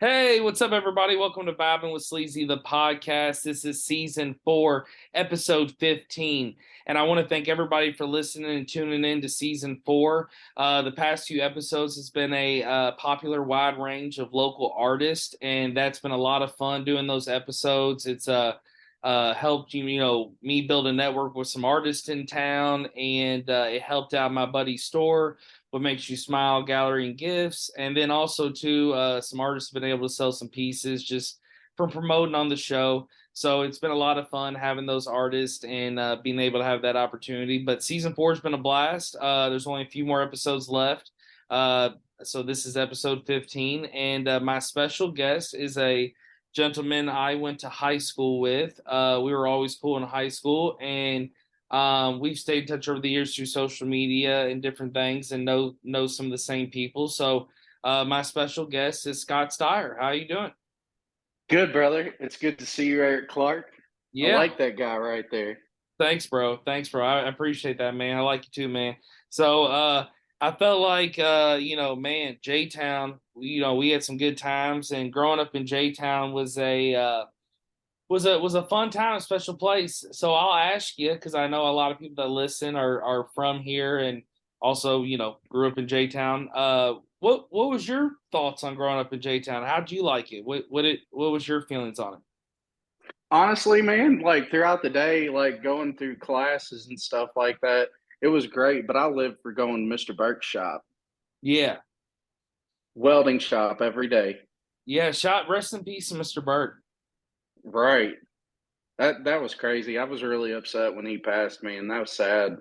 Hey, what's up, everybody? Welcome to Vibing with Sleezy, the podcast. This is season 4, episode 15. And I want to thank everybody for listening and tuning in to season 4. The past few episodes has been a popular wide range of local artists, and that's been a lot of fun doing those episodes. It's helped me build a network with some artists in town, and it helped out my buddy's store, What Makes You Smile Gallery and Gifts. And then also, too, some artists have been able to sell some pieces just from promoting on the show. So it's been a lot of fun having those artists and being able to have that opportunity. But season 4 has been a blast. There's only a few more episodes left. So this is episode 15. And my special guest is a gentleman I went to high school with. We were always cool in high school. And we've stayed in touch over the years through social media and different things, and know some of the same people. So my special guest is Scott Steier. How are you doing? Good, brother. It's good to see you, Eric Clark. I Yeah, like that guy right there. thanks, bro. Thanks, bro. I appreciate that, man. I like you too, man. So I felt like man, J Town. We had some good times, and growing up in J Town was a fun time, a special place. So I'll ask you, because I know a lot of people that listen are from here, and also grew up in J Town. What was your thoughts on growing up in J Town? How'd you like it? What was your feelings on it? Honestly, man, like throughout the day, like going through classes and stuff like that, it was great. But I lived for going to Mr. Burke's shop, Yeah, welding shop every day. yeah. Shot. Rest in peace, Mr. Bird. Right. That was crazy. I was really upset when he passed, man. That was sad.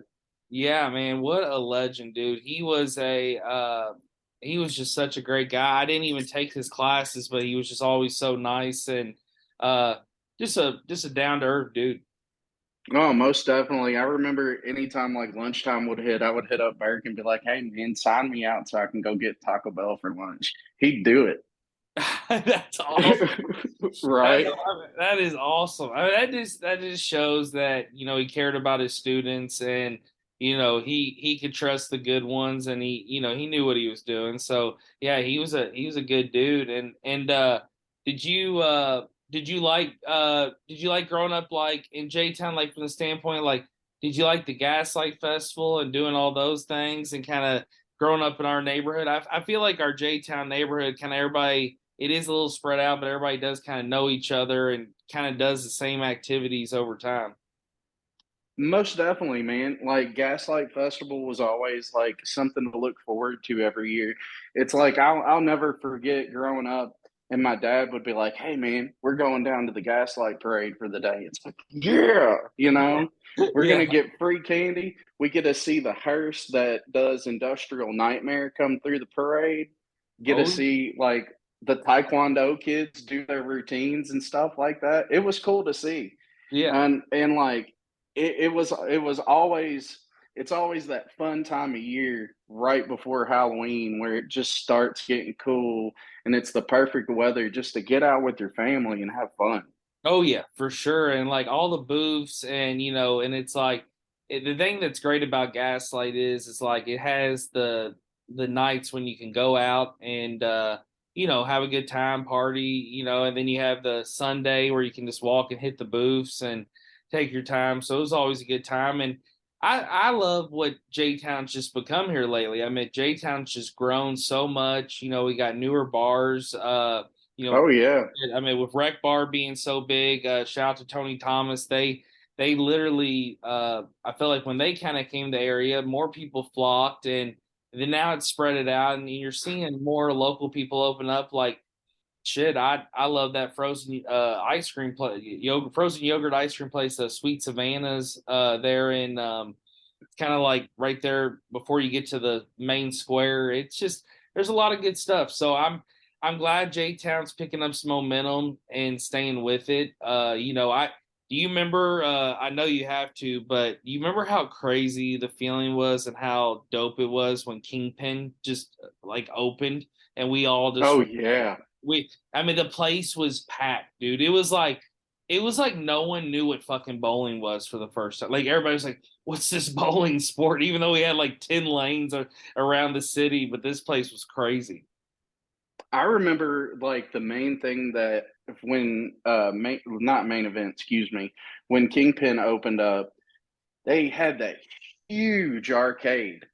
Yeah, man, what a legend, dude. He was just such a great guy. I didn't even take his classes, but he was just always so nice and uh just a down to earth dude. Oh, most definitely. I remember anytime like lunchtime would hit, I would hit up Burke and be like, "Hey, man, sign me out so I can go get Taco Bell for lunch." He'd do it. That's awesome. Right. That is awesome. I mean, that just shows that he cared about his students, and he could trust the good ones, and he knew what he was doing. So yeah, he was a good dude. And did you did you like growing up like in J Town, like from the standpoint, like did you like the Gaslight Festival and doing all those things and kind of growing up in our neighborhood? I feel like our J Town neighborhood, kind of everybody, it is a little spread out, but everybody does kind of know each other and kind of does the same activities over time. Most definitely, man. Like Gaslight Festival was always like something to look forward to every year. It's like I'll never forget growing up, and my dad would be like, "Hey, man, we're going down to the Gaslight Parade for the day." It's like, yeah, we're Yeah. gonna get free candy. We get to see the hearse that does Industrial Nightmare come through the parade. Get to Oh, see like the Taekwondo kids do their routines and stuff like that. It was cool to see, yeah. and like it was always it's always that fun time of year right before Halloween where it just starts getting cool and it's the perfect weather just to get out with your family and have fun. Oh yeah, for sure. And like all the booths, and and it's like the thing that's great about Gaslight is it's like it has the nights when you can go out and have a good time, party, and then you have the Sunday where you can just walk and hit the booths and take your time. So it was always a good time. And I love what J Town's just become here lately. I mean, J Town's just grown so much. We got newer bars, you know, Oh yeah. I mean, with Rec Bar being so big, shout out to Tony Thomas. They literally, I feel like when they kind of came to the area, more people flocked, and then now it's spread it out, and you're seeing more local people open up. Like shit, I love that frozen ice cream place, frozen yogurt ice cream place, Sweet Savannah's there in it's kind of like right there before you get to the main square. It's just there's a lot of good stuff. So I'm glad J Town's picking up some momentum and staying with it. I do you remember? I know you have to, but do you remember how crazy the feeling was and how dope it was when Kingpin just like opened and we all just Oh yeah. I mean, the place was packed, dude. It was like no one knew what fucking bowling was for the first time. Like everybody was like, "What's this bowling sport?" Even though we had like 10 lanes around the city, but this place was crazy. I remember like the main thing that when not main event, excuse me, when Kingpin opened up, they had that huge arcade.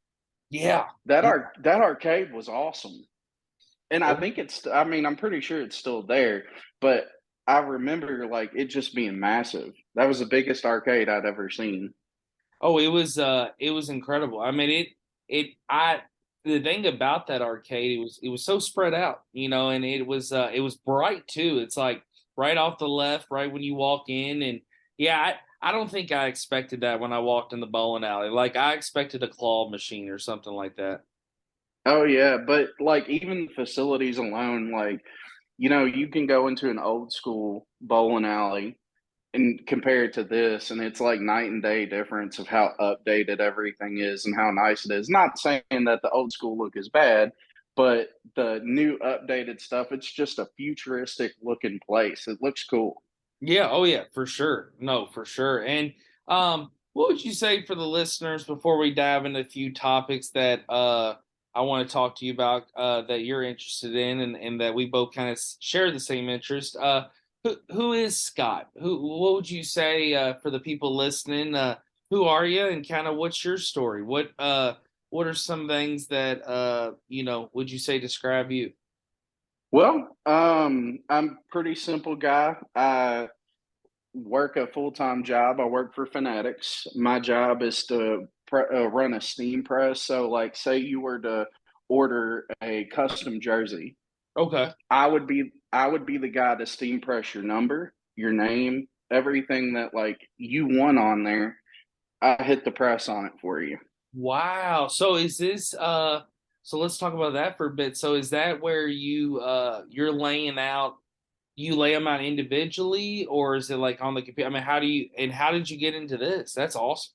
Yeah. That arcade was awesome. And I Oh, think I mean, I'm pretty sure it's still there, but I remember like it just being massive. That was the biggest arcade I'd ever seen. oh, it was incredible. I mean it I the thing about that arcade, it was so spread out, you know, and it was bright too. It's like right off the left, right when you walk in, and yeah, I don't think I expected that when I walked in the bowling alley. Like I expected a claw machine or something like that. Oh yeah, but like even the facilities alone, like you can go into an old school bowling alley and compare it to this, and it's like night and day difference of how updated everything is and how nice it is. Not saying that the old school look is bad, but the new updated stuff, it's just a futuristic looking place. It looks cool. Yeah, oh yeah, for sure. No, for sure. And what would you say for the listeners before we dive into a few topics that I want to talk to you about that you're interested in and that we both kind of share the same interest. Who is Scott? Who what would you say for the people listening, who are you and kind of what's your story? What are some things that you know, would you say describe you? Well, I'm a pretty simple guy. I work a full time job. I work for Fanatics. My job is to run a steam press. So, like, say you were to order a custom jersey, Okay. I would be the guy to steam press your number, your name, everything that like you want on there. I hit the press on it for you. Wow. So is this so let's talk about that for a bit. So is that where you're laying out, you lay them out individually, or is it like on the computer? I mean, how did you get into this? That's awesome.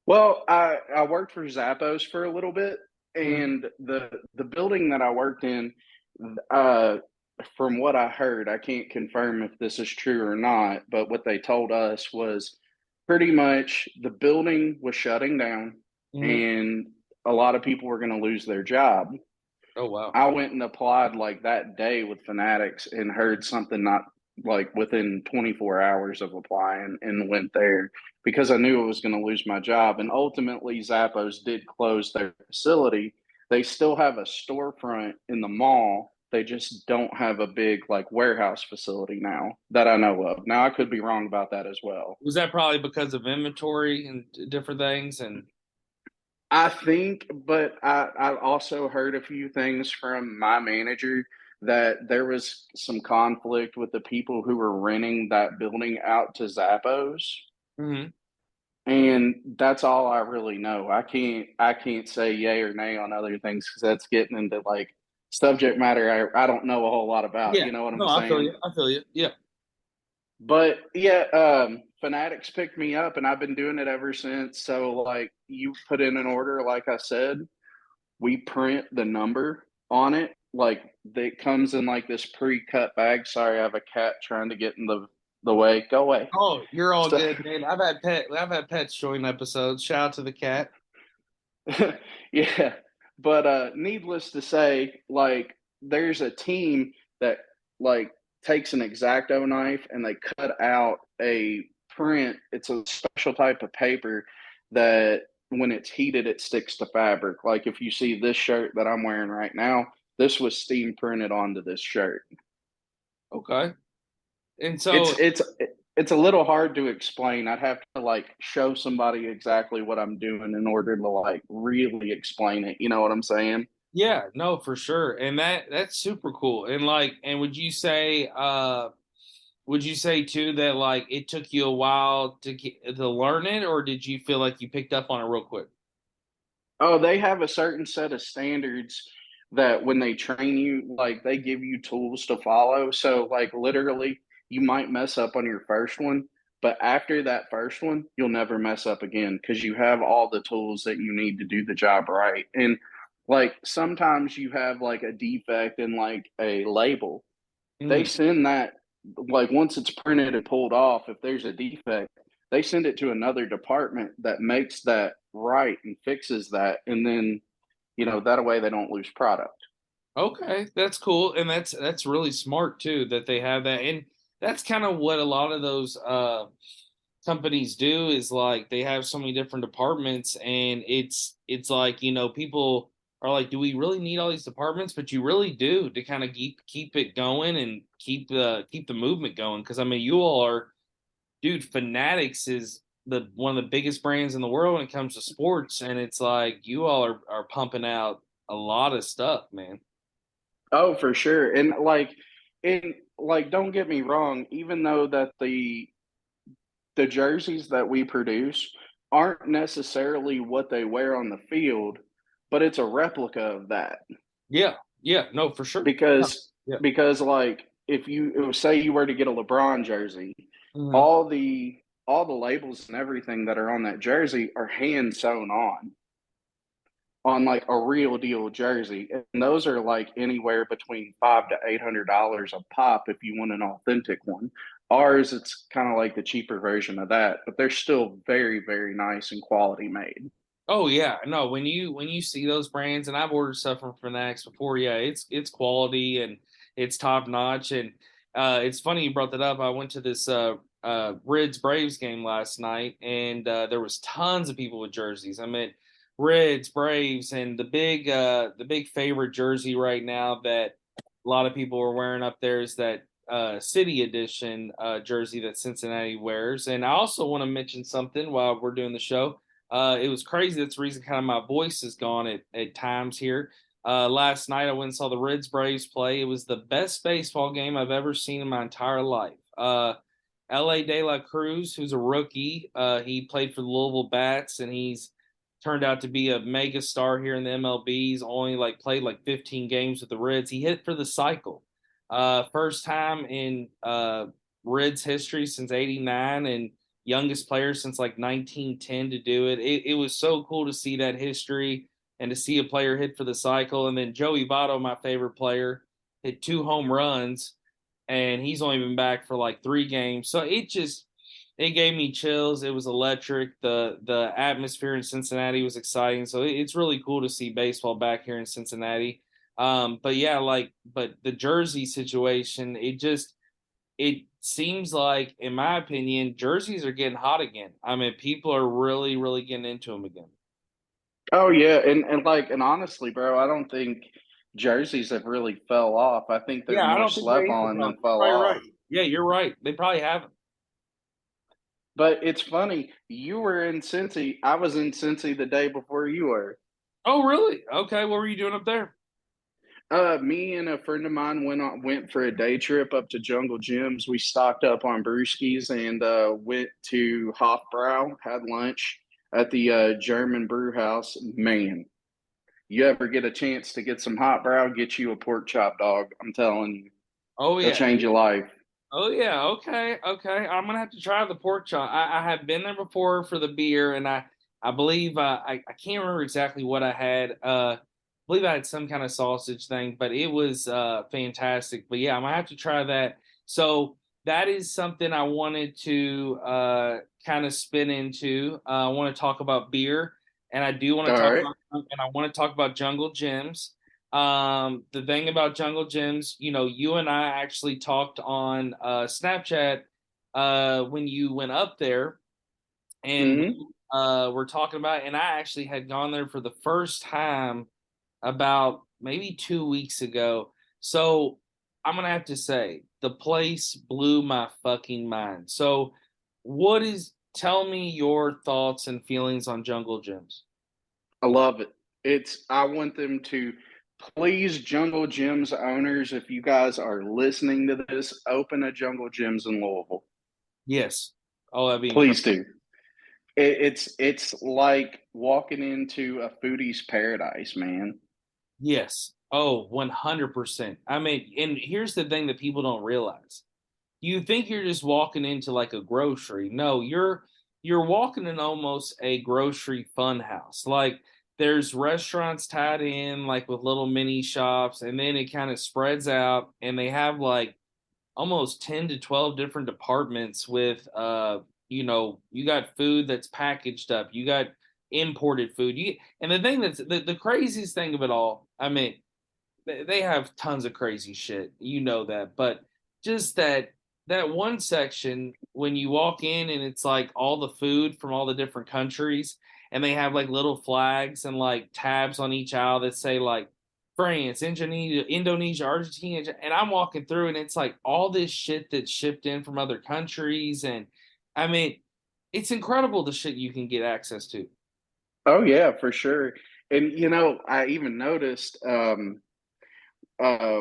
Well, I worked for Zappos for a little bit, Mhm. and the building that I worked in, uh, from what I heard, I can't confirm if this is true or not, but what they told us was pretty much the building was shutting down, Mhm. and a lot of people were going to lose their job. Oh wow. I went and applied like that day with Fanatics and heard something not like within 24 hours of applying and went there because I knew I was going to lose my job. And ultimately, Zappos did close their facility. They still have a storefront in the mall. They just don't have a big like warehouse facility now that I know of. Now, I could be wrong about that as well. Was that probably because of inventory and different things? And I think, but I also heard a few things from my manager that there was some conflict with the people who were renting that building out to Zappos. Mhm. And that's all I really know. I can't say yay or nay on other things because that's getting into like subject matter I don't know a whole lot about. Yeah. You know what No, I'm I feel saying? you. I feel you. Yeah. But yeah, Fanatics picked me up and I've been doing it ever since. So like you put in an order, like I said, we print the number on it. Like it comes in like this pre-cut bag. Sorry, I have a cat trying to get in the way. Go away. Oh, you're all So, good, man. I've had pets join episodes. Shout out to the cat. yeah, but needless to say, like there's a team that like takes an X-Acto knife and they cut out a print. It's a special type of paper that when it's heated, it sticks to fabric. Like if you see this shirt that I'm wearing right now, this was steam printed onto this shirt. Okay. And It's so it's it's a little hard to explain. I'd have to like show somebody exactly what I'm doing in order to like really explain it. You know what I'm saying? yeah, no, for sure. And that's super cool. And like, and would you say too that like it took you a while to learn it, or did you feel like you picked up on it real quick? Oh, they have a certain set of standards that when they train you, like they give you tools to follow. So, like, literally, you might mess up on your first one, but after that first one, you'll never mess up again because you have all the tools that you need to do the job right. And, like, sometimes you have like a defect in like a label. They Mm, send that, like, once it's printed and pulled off, if there's a defect, they send it to another department that makes that right and fixes that. And then, that way they don't lose product. Okay, that's cool, and that's really smart too that they have that, and that's kind of what a lot of those companies do is like they have so many different departments, and it's like people are like, do we really need all these departments? But you really do to kind of keep it going and keep the movement going. Because I mean, you all are, dude. Fanatics is the one of the biggest brands in the world when it comes to sports, and it's like you all are pumping out a lot of stuff, man. Oh, for sure. And don't get me wrong, even though that the jerseys that we produce aren't necessarily what they wear on the field, but it's a replica of that. Yeah, yeah, no, for sure. Yeah, Because yeah. because like if you say you were to get a LeBron jersey, Mhm. all the all the labels and everything that are on that jersey are hand sewn on like a real deal jersey, and those are like anywhere between $500 to $800 a pop if you want an authentic one. Ours, it's kind of like the cheaper version of that, but they're still very, very nice and quality made. Oh yeah, no. When you see those brands, and I've ordered stuff from Fanatics before, yeah, it's quality and it's top notch. And it's funny you brought that up. I went to this Reds Braves game last night, and there was tons of people with jerseys. I mean, Reds, Braves, and the big favorite jersey right now that a lot of people are wearing up there is that City Edition jersey that Cincinnati wears. And I also want to mention something while we're doing the show. It was crazy. That's the reason kind of my voice is gone at times here. Last night I went and saw the Reds Braves play. It was the best baseball game I've ever seen in my entire life. L.A. De La Cruz, who's a rookie, he played for the Louisville Bats, and he's turned out to be a mega star here in the MLB. He's only like played like 15 games with the Reds. He hit for the cycle, first time in Reds history since '89, and youngest player since like 1910 to do it. It was so cool to see that history and to see a player hit for the cycle. And then Joey Votto, my favorite player, hit 2 home runs, and he's only been back for like 3 games. So it gave me chills. It was electric. The atmosphere in Cincinnati was exciting. So it's really cool to see baseball back here in Cincinnati. But yeah, but the jersey situation, it seems like, in my opinion, jerseys are getting hot again. I mean, people are really, really getting into them again. Oh yeah, and honestly, bro, I don't think jerseys have really fell off. I think they're Yeah, I more don't think they slept either, on than probably. You're fell probably off. right. Yeah, you're right. They probably haven't. But it's funny, you were in Cincy. I was in Cincy the day before you were. Oh, really? Okay. What were you doing up there? Me and a friend of mine went for a day trip up to Jungle Gyms. We stocked up on brewskis and went to Hofbrau, had lunch at the German brew house. Man, you ever get a chance to get some Hofbrau, get you a pork chop, dog. I'm telling you, Oh, it'll yeah. change your life. Oh, yeah. Okay. Okay. I'm gonna have to try the pork chop. I have been there before for the beer, and I believe I can't remember exactly what I had. I believe I had some kind of sausage thing, but it was fantastic. But yeah, I'm gonna have to try that. So that is something I wanted to kind of spin into. I want to talk about beer, and I do want All to talk right. about, and I want to talk about Jungle Gyms. The thing about Jungle Gyms, you and I actually talked on Snapchat when you went up there, and Mm-hmm. we were talking about it, and I actually had gone there for the first time about maybe 2 weeks ago. So I'm gonna have to say the place blew my fucking mind. So tell me your thoughts and feelings on Jungle Gyms. I love it. I want them to please Jungle Gyms owners, if you guys are listening to this, open a Jungle Gyms in Louisville. Yes. Oh, that'd be incredible. Please do. It's like walking into a foodie's paradise, man. Yes. Oh, 100%. I mean, and here's the thing that people don't realize. You think you're just walking into like a grocery. No, you're walking in almost a grocery fun house. Like there's restaurants tied in like with little mini shops, and then it kind of spreads out, and they have like almost 10 to 12 different departments with you got food that's packaged up, you got imported food, and the thing that's the craziest thing of it all, I mean, they have tons of crazy shit. You know that. But just that one section when you walk in and it's like all the food from all the different countries and they have like little flags and like tabs on each aisle that say like France, Indonesia, Argentina, and I'm walking through and it's like all this shit that's shipped in from other countries and I mean it's incredible the shit you can get access to. Oh yeah, for sure. And I even noticed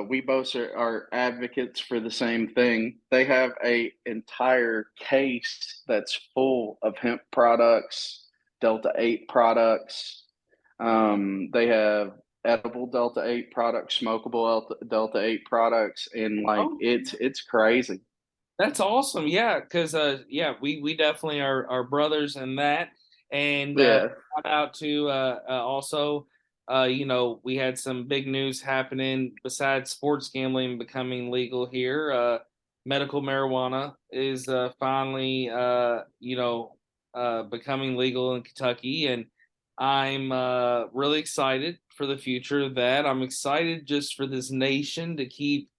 we both are advocates for the same thing. They have a entire case that's full of hemp products, Delta 8 products. They have edible Delta 8 products, smokable Delta 8 products, and like Oh, it's crazy. that's awesome. Yeah, because yeah, we definitely are brothers in that. And Yeah. shout out to also we had some big news happening besides sports gambling becoming legal here. Medical marijuana is finally becoming legal in Kentucky, and I'm really excited for the future of that. I'm excited just for this nation to keep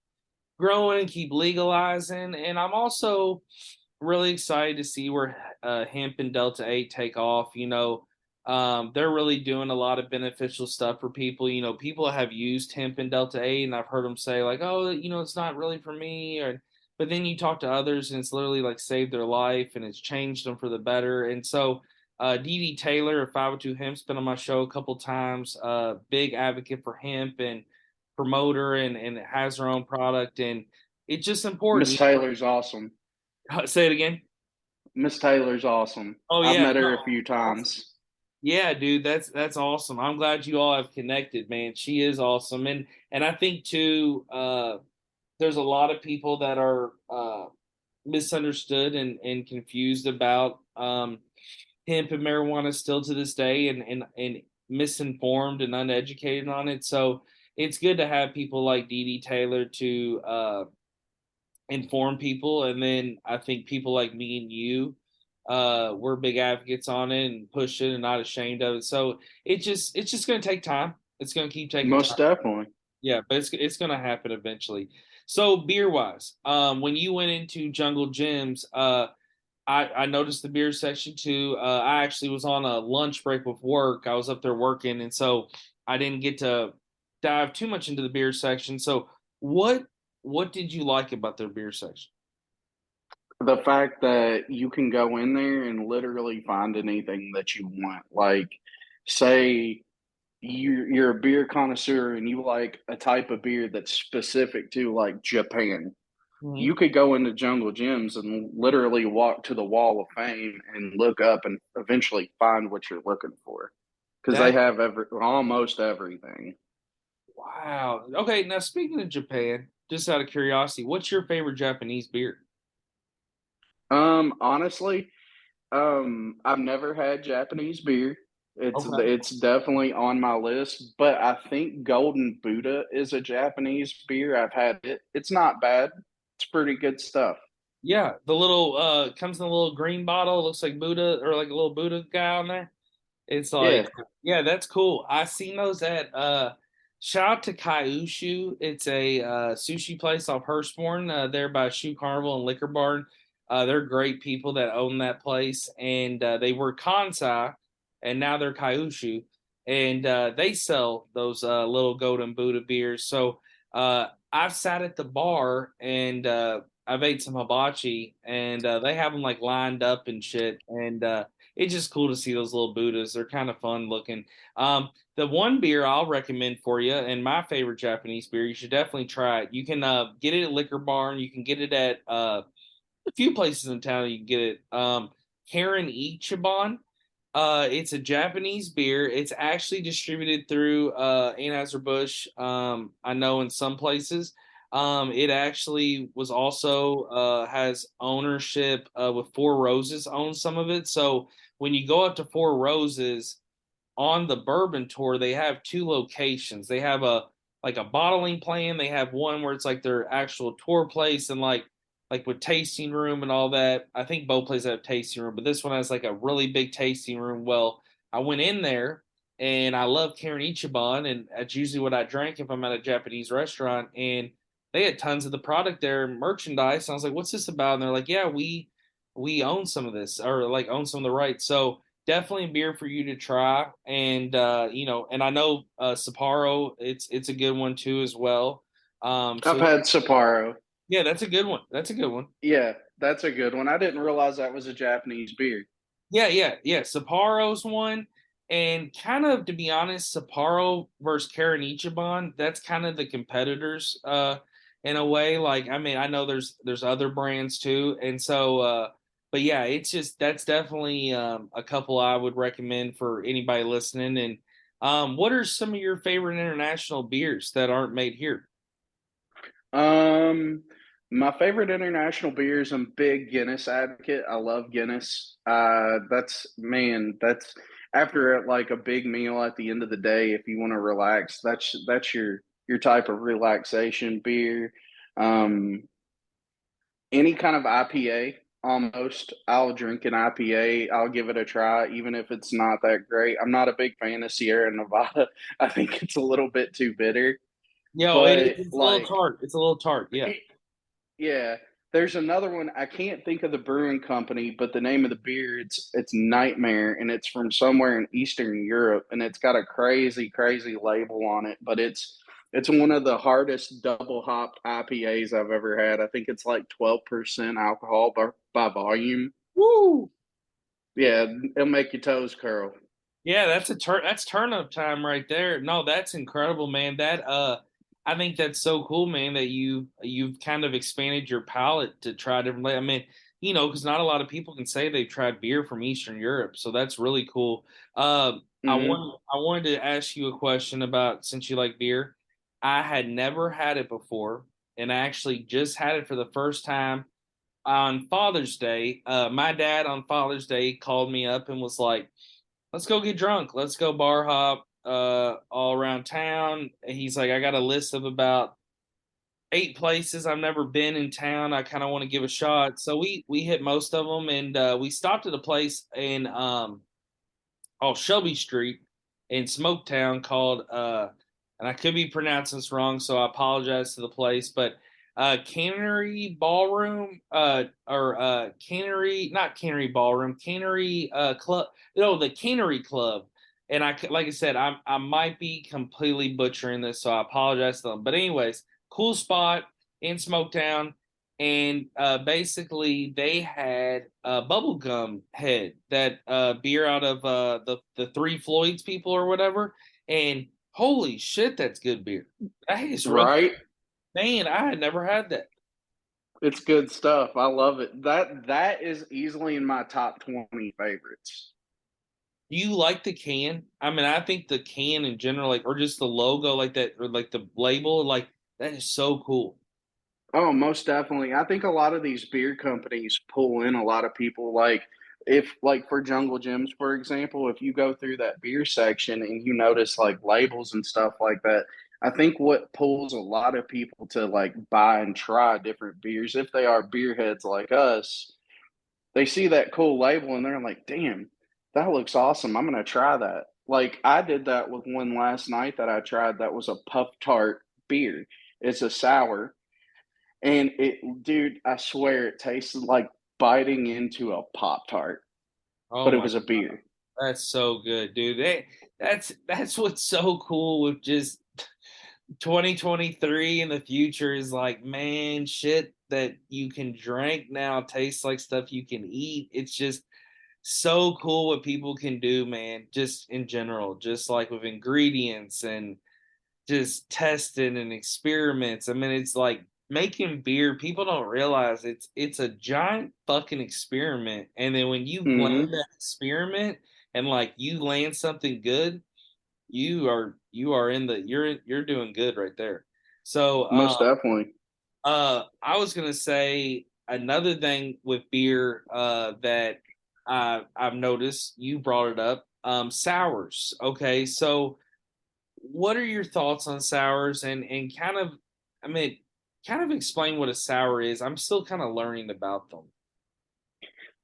growing and keep legalizing. And I'm also really excited to see where hemp and Delta 8 take off. They're really doing a lot of beneficial stuff for people. People have used hemp and Delta 8, and I've heard them say, like, oh, it's not really for me. But then you talk to others, and it's literally like saved their life and it's changed them for the better. And so, Dee Dee Taylor of 502 Hemp's been on my show a couple times, big advocate for hemp and promoter and has her own product. And it's just Miss important. Taylor's awesome. Say it again. Miss Taylor's awesome. Oh I've yeah, met no, her a few awesome. times. Yeah, dude, that's awesome. I'm glad you all have connected, man. She is awesome, and I think too, there's a lot of people that are misunderstood and confused about hemp and marijuana still to this day, and misinformed and uneducated on it. So it's good to have people like Dee Dee Taylor to inform people, and then I think people like me and you we're big advocates on it and push it and not ashamed of it. So it's just going to take time. It's going to keep taking time. Most definitely. Yeah, but it's going to happen eventually. So beer wise, when you went into Jungle Gyms, I noticed the beer section too. I actually was on a lunch break with work. I was up there working, and so I didn't get to dive too much into the beer section. So what what did you like about their beer section? The fact that you can go in there and literally find anything that you want. Like, say you're a beer connoisseur and you like a type of beer that's specific to like Japan. Mhm. You could go into Jungle Gyms and literally walk to the Wall of Fame and look up and eventually find what you're looking for because they That have almost everything. wow. Okay, now speaking of Japan, just out of curiosity, what's your favorite Japanese beer? Honestly, I've never had Japanese beer. Okay. It's definitely on my list, but I think Golden Buddha is a Japanese beer. I've had it. It's not bad. It's pretty good stuff. Yeah, the little comes in a little green bottle, looks like Buddha or like a little Buddha guy on there. It's like, Yeah. yeah, that's cool. I seen those at shout out to Kyushu. It's a sushi place off Hurstbourne, there by Shoe Carnival and Liquor Barn. They're great people that own that place, and they were Kansai, and now they're Kyushu, and they sell those little Golden Buddha beers. So I've sat at the bar and I've ate some hibachi, and they have them like lined up and shit, and it's just cool to see those little Buddhas. They're kind of fun looking. The one beer I'll recommend for you, and my favorite Japanese beer, you should definitely try it. You can get it at Liquor Barn. You can get it at a few places in town. You can get it. Karen Ichiban. It's a Japanese beer. It's actually distributed through Anheuser-Busch. I know in some places. It actually was also has ownership with Four Roses owns some of it. So when you go up to Four Roses on the bourbon tour, they have two locations. They have a like a bottling plan. They have one where it's like their actual tour place and like with tasting room and all that. I think both places have tasting room, but this one has like a really big tasting room. Well, I went in there and I love Karen Ichiban, and that's usually what I drink if I'm at a Japanese restaurant. And they had tons of the product there, merchandise. And I was like, "What's this about?" And they're like, "Yeah, we own some of this, or like own some of the rights." So definitely a beer for you to try. And and I know Sapporo, it's a good one too as well. I've So had Sapporo. yeah, that's a good one. That's a good one. Yeah, that's a good one. I didn't realize that was a Japanese beer. Yeah. Sapparo's one. And kind of, to be honest, Sapporo versus Karen Ichiban, that's kind of the competitors in a way. Like, I mean, I know there's other brands too. And so but yeah, it's just that's definitely a couple I would recommend for anybody listening. And what are some of your favorite international beers that aren't made here? Um, my favorite international beers. I'm a big Guinness advocate. I love Guinness. That's after like a big meal at the end of the day. If you want to relax, that's your type of relaxation beer. Um, any kind of IPA. Almost, I'll drink an IPA. I'll give it a try, even if it's not that great. I'm not a big fan of Sierra Nevada. I think it's a little bit too bitter. Yo, But it's a little like, tart. It's a little tart. Yeah. yeah, there's another one. I can't think of the brewing company, but the name of the beer it's Nightmare, and it's from somewhere in Eastern Europe, and it's got a crazy label on it. But it's one of the hardest double hopped IPAs I've ever had. I think it's like 12% alcohol by volume. Woo! Yeah, it'll make your toes curl. Yeah, that's turn up time right there. No, that's incredible, man. That I think that's so cool, man, that you've kind of expanded your palate to try different I mean, because not a lot of people can say they've tried beer from Eastern Europe. So that's really cool. Hmm. I wanted to ask you a question about, since you like beer. I had never had it before, and I actually just had it for the first time on Father's Day. My dad on Father's Day called me up and was like, let's go get drunk. Let's go bar hop all around town. And he's like, I got a list of about 8 places I've never been in town. I kind of want to give a shot. So we hit most of them, and we stopped at a place in Shelby Street in Smoketown called and I could be pronouncing this wrong, so I apologize to the place, but Cannery Ballroom, or Cannery, not Cannery Ballroom, Cannery Club, no, the Cannery Club. And like I said, I might be completely butchering this, so I apologize to them. But anyways, cool spot in Smoketown. And basically they had a bubblegum head, that beer out of the Three Floyds people or whatever. And holy shit, that's good beer. That is really, Right? man, I had never had that. It's good stuff. I love it. That is easily in my top 20 favorites. Do you like the can? I mean, I think the can in general, like, or just the logo, like that, or like the label, like, that is so cool. Oh, most definitely. I think a lot of these beer companies pull in a lot of people. Like, if, like, for Jungle Gyms, for example, if you go through that beer section and you notice like labels and stuff like that, I think what pulls a lot of people to like buy and try different beers, if they are beer heads like us, they see that cool label and they're like, damn, that looks awesome. I'm going to try that. Like, I did that with one last night that I tried that was a Puff Tart beer. It's a sour. And dude, I swear it tasted like biting into a Pop Tart, Oh but it my, was a beer. that's so good, dude. That's what's so cool with just 2023 in the future is like, man, shit that you can drink now tastes like stuff you can eat. It's just so cool what people can do, man, just in general, just like with ingredients and just testing and experiments. I mean, it's like making beer. People don't realize it's a giant fucking experiment. And then when you land Hmm. that experiment and like you land something good, you are in the you're doing good right there. So Most definitely. I was gonna say another thing with beer that I've noticed, you brought it up, sours. Okay, so what are your thoughts on sours, and kind of, I mean, kind of explain what a sour is. I'm still kind of learning about them.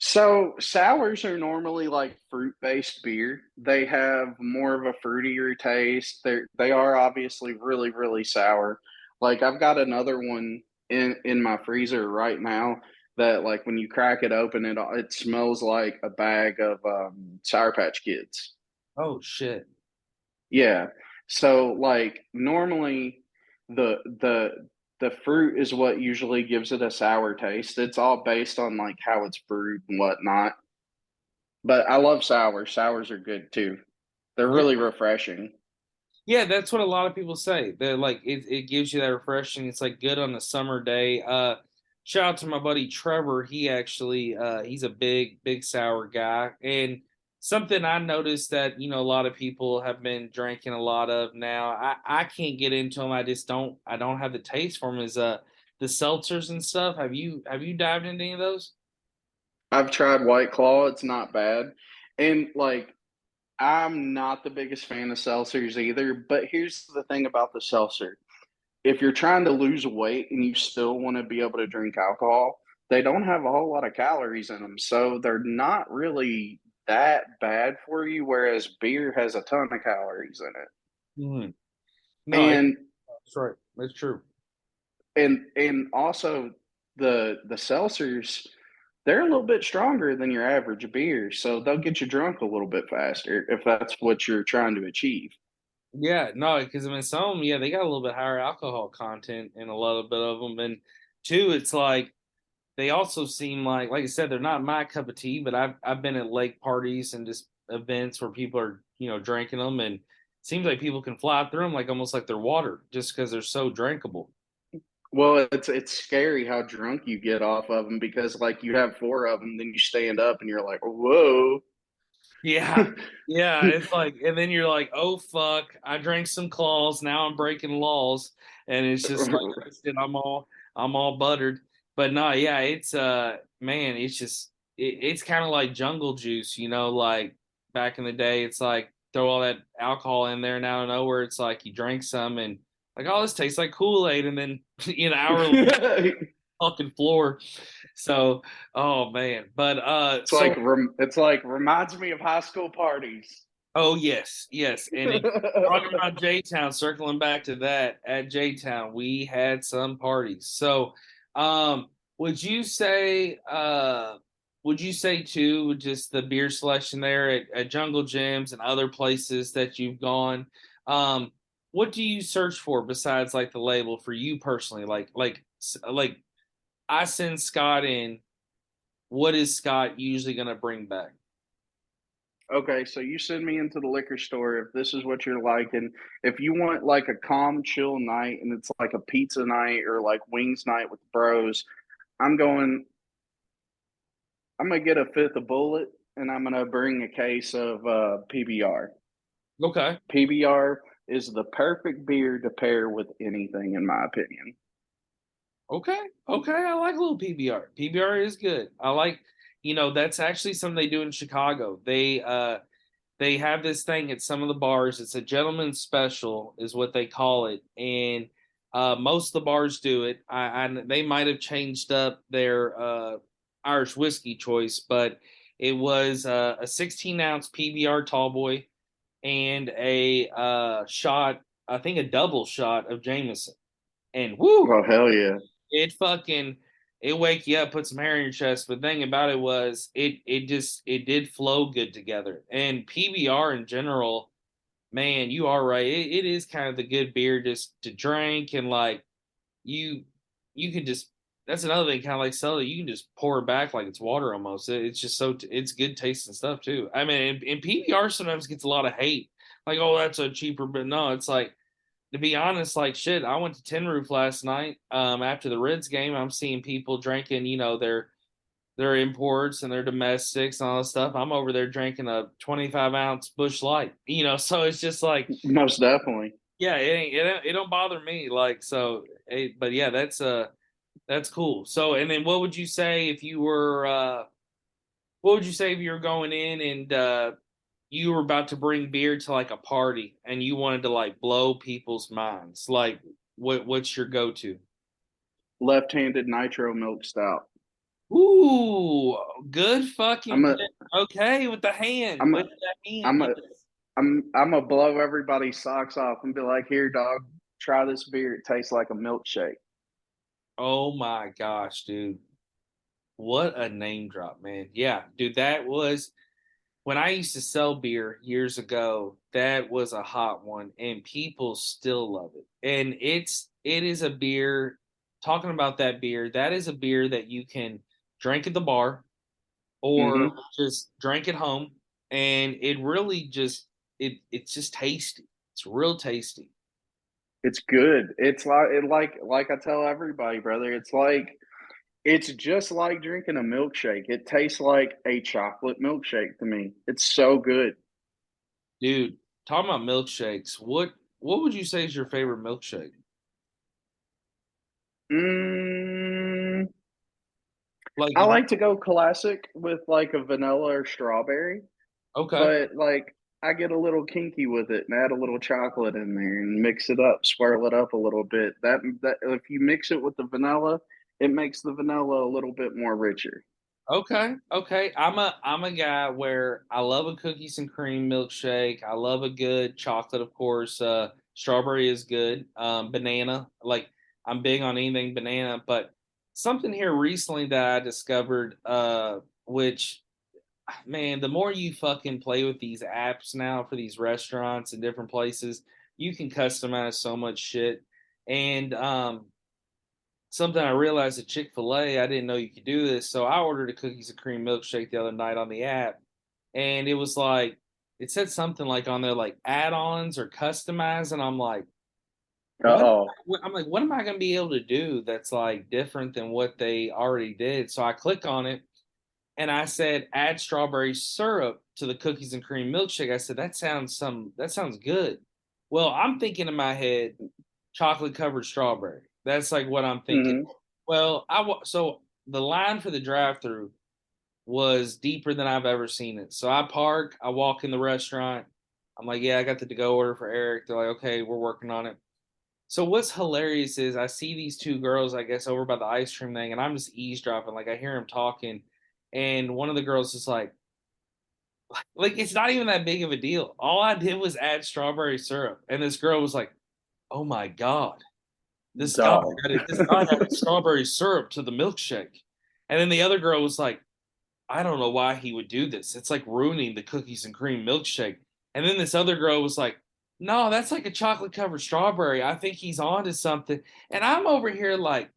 So sours are normally like fruit-based beer. They have more of a fruitier taste. They are obviously really, really sour. Like I've got another one in my freezer right now that like when you crack it open, it smells like a bag of Sour Patch Kids. Oh shit. Yeah. So like normally the fruit is what usually gives it a sour taste. It's all based on like how it's brewed and whatnot. But I love sours. Sours are good too. They're Yeah. really refreshing. Yeah, that's what a lot of people say. They're like it gives you that refreshing. It's like good on a summer day. Shout out to my buddy Trevor. He actually he's a big sour guy. And something I noticed that, a lot of people have been drinking a lot of now. I can't get into them. I don't have the taste for them is the seltzers and stuff. Have you dived into any of those? I've tried White Claw. It's not bad. And like I'm not the biggest fan of seltzers either, but here's the thing about the seltzer. If you're trying to lose weight and you still want to be able to drink alcohol, they don't have a whole lot of calories in them. So they're not really that bad for you, whereas beer has a ton of calories in it. Mhm. No, And that's right. That's true. and also the seltzers, they're a little bit stronger than your average beer, so they'll get you drunk a little bit faster if that's what you're trying to achieve. Yeah, no, because I mean, some of them, yeah, they got a little bit higher alcohol content in a little bit of them, and two, it's like they also seem like I said, they're not my cup of tea, but I've been at lake parties and just events where people are drinking them, and it seems like people can fly through them like almost like they're water, just because they're so drinkable. Well, it's scary how drunk you get off of them because like you have four of them, then you stand up and you're like, whoa. Yeah, yeah, it's like, and then you're like, oh fuck, I drank some claws, now I'm breaking laws, and it's just like, oh, shit, I'm all buttered. But no, yeah, it's man, it's just it's kind of like jungle juice, like back in the day, it's like throw all that alcohol in there, and out of nowhere, it's like you drink some and like, oh, this tastes like Kool-Aid, and then an hour later, fucking floor. So, oh man, but so. it's like reminds me of high school parties. Oh yes, yes. And talking about J Town, circling back to that, at J Town, we had some parties. So, would you say too, just the beer selection there at Jungle Gyms and other places that you've gone, um, what do you search for besides like the label for you personally? Like I send Scott in, what is Scott usually gonna bring back? Okay, so you send me into the liquor store if this is what you're liking. If you want like a calm, chill night and it's like a pizza night or like wings night with bros, I'm going, I'm gonna get a fifth of bullet and I'm gonna bring a case of PBR. Okay. PBR is the perfect beer to pair with anything, in my opinion. Okay. Okay. I like a little PBR. PBR is good. I like, that's actually something they do in Chicago. They have this thing at some of the bars. It's a gentleman's special, is what they call it. And most of the bars do it. They might have changed up their Irish whiskey choice, but it was a 16-ounce PBR tall boy and a shot, I think a double shot of Jameson. And woo, Oh hell yeah! it fucking it wake you up, put some hair in your chest. But the thing about it was it did flow good together. And PBR in general, man, you are right. It is kind of the good beer just to drink and like you you can just that's another thing, kind of like soda. You can just pour it back like it's water almost. It's just it's good tasting stuff too. I mean, and PBR sometimes gets a lot of hate, like oh that's a cheaper, but no, it's like to be honest, like shit, I went to Tin Roof last night. After the Reds game, I'm seeing people drinking, their imports and their domestics and all this stuff. I'm over there drinking a 25-ounce Bush Light, So it's just like, Most definitely. yeah, it don't bother me. Like so, but yeah, that's cool. So, and then what would you say if you were going in and you were about to bring beer to like a party and you wanted to like blow people's minds? Like, what's your go to? Left-handed nitro milk stout. Ooh, good fucking I'm a pick. Okay, with the hand. I'm With a that hand, I'm yes. a I'm gonna blow everybody's socks off and be like, "Here, dog, try this beer. It tastes like a milkshake." Oh my gosh, dude. What a name drop, man. Yeah, dude, that was when I used to sell beer years ago, that was a hot one, and people still love it. And it is a beer, talking about that beer, that is a beer that you can drink at the bar or Hmm. just drink at home. And it really just it's just tasty. It's real tasty. It's good. It's like I tell everybody, brother. It's just like drinking a milkshake. It tastes like a chocolate milkshake to me. It's so good. Dude, talking about milkshakes, what would you say is your favorite milkshake? Mm, Like I if you, like to go classic with like a vanilla or strawberry, okay. but like I get a little kinky with it and add a little chocolate in there and mix it up, swirl it up a little bit. That if you mix it with the vanilla, it makes the vanilla a little bit more richer. Okay, okay. I'm a guy where I love a cookies and cream milkshake. I love a good chocolate, of course. Strawberry is good. Banana, like I'm big on anything banana. But something here recently that I discovered, which man, the more you fucking play with these apps now for these restaurants and different places, you can customize so much shit. And something I realized at Chick-fil-A, I didn't know you could do this. So I ordered a cookies and cream milkshake the other night on the app, and it was like it said something like on there like add-ons or customize, and I'm like, what? Oh, I'm like, what am I gonna be able to do that's like different than what they already did? So I click on it and I said add strawberry syrup to the cookies and cream milkshake. I said that sounds good. Well, I'm thinking in my head chocolate covered strawberry. That's like what I'm thinking. hmm. Well, so the line for the drive-through was deeper than I've ever seen it. So I park, I walk in the restaurant. I'm like, yeah, I got the to-go order for Eric. They're like, okay, we're working on it. So what's hilarious is I see these two girls, I guess, over by the ice cream thing, and I'm just eavesdropping. Like I hear them talking, and one of the girls is like it's not even that big of a deal. All I did was add strawberry syrup, and this girl was like, "Oh my god, Dog. this guy added strawberry syrup to the milkshake," and then the other girl was like, "I don't know why he would do this. It's like ruining the cookies and cream milkshake." And then this other girl was like, "No, that's like a chocolate covered strawberry. I think he's on to something." And I'm over here like,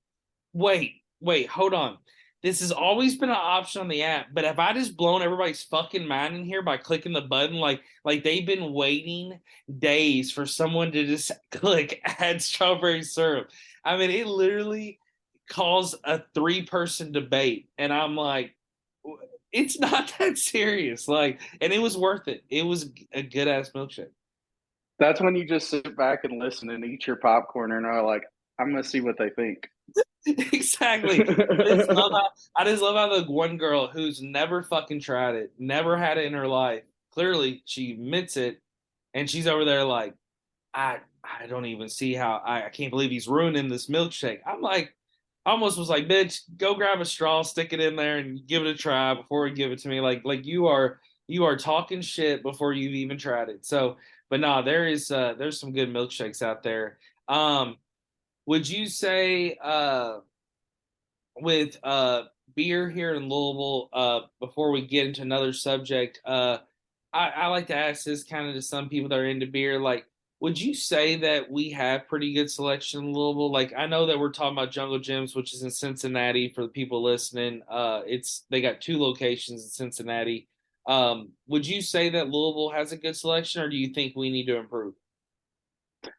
wait, hold on. This has always been an option on the app, but have I just blown everybody's fucking mind in here by clicking the button? Like they've been waiting days for someone to just click add strawberry syrup. I mean, it literally caused a three-person debate, and I'm like, it's not that serious. Like, and it was worth it. It was a good ass milkshake. That's when you just sit back and listen and eat your popcorn and are like, I'm gonna see what they think. Exactly. I just love how the one girl who's never fucking tried it, never had it in her life. Clearly, she admits it, and she's over there like, I don't even see how I can't believe he's ruining this milkshake. I'm like, I almost was like, bitch, go grab a straw, stick it in there, and give it a try before you give it to me. Like you are talking shit before you've even tried it. So, but no, there's some good milkshakes out there. Would you say with beer here in Louisville, before we get into another subject, I like to ask this kind of to some people that are into beer, like, would you say that we have pretty good selection in Louisville? Like, I know that we're talking about Jungle Gyms, which is in Cincinnati for the people listening. It's they got two locations in Cincinnati. Would you say that Louisville has a good selection, or do you think we need to improve?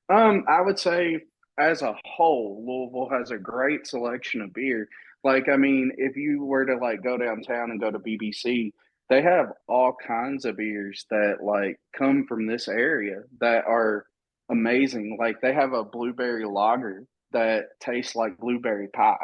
I would say as a whole, Louisville has a great selection of beer. Like, I mean, if you were to like go downtown and go to BBC, they have all kinds of beers that like come from this area that are amazing. Like they have a blueberry lager that tastes like blueberry pie.